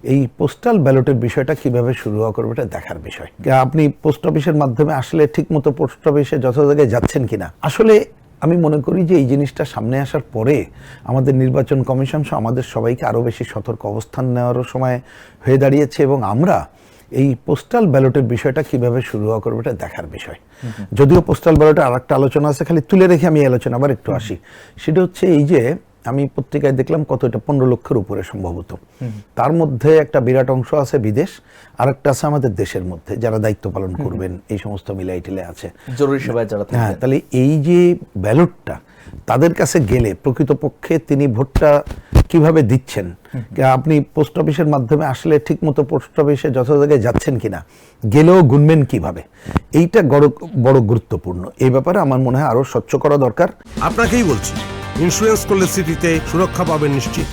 এই পোস্টাল ব্যালটের বিষয়টা কিভাবে শুরু হওয়া করবে এটা দেখার বিষয়। আপনি পোস্ট অফিসের মাধ্যমে আসলে ঠিকমতো পোস্ট অফিসে যত জায়গায় যাচ্ছেন কিনা, আসলে আমি মনে করি যে এই জিনিসটা সামনে আসার পরে আমাদের নির্বাচন কমিশন সহ আমাদের সবাইকে আরও বেশি সতর্ক অবস্থান নেওয়ারও সময় হয়ে দাঁড়িয়েছে এবং আমরা এই পোস্টাল ব্যালটের বিষয়টা কিভাবে শুরু হওয়া করবে এটা দেখার বিষয়। যদিও পোস্টাল ব্যালটের আর একটা আলোচনা আছে, খালি তুলে রেখে আমি আলোচনা আবার একটু আসি। সেটা হচ্ছে এই যে আমি পত্রিকায় দেখলাম কত এটা 15 লক্ষের উপরে সম্ভবত, তার মধ্যে একটা বিরাট অংশ আছে বিদেশ, আর একটা আছে আমাদের দেশের মধ্যে যারা দায়িত্ব পালন করবেন, এই সমস্ত মিলাই টিলে আছে জরুরি সেবায় যারা থাকবেন। হ্যাঁ, তাহলে এই যে ব্যালটটা তাদের কাছে গেলে প্রকৃতপক্ষে তিনি ভোটটা কিভাবে দিচ্ছেন, আপনি পোস্ট অফিসের মাধ্যমে আসলে ঠিকমতো পোস্ট অফিসে যত জায়গায় যাচ্ছেন কিনা, গেলেও গুনবেন কিভাবে, এইটা বড় গুরুত্বপূর্ণ। এই ব্যাপারে আমার মনে হয় আরো স্বচ্ছ করা দরকার। আপনাকেই বলছি, ইন্স্যুরেন্স করলে সিটিতে সুরক্ষা পাবেন নিশ্চিত।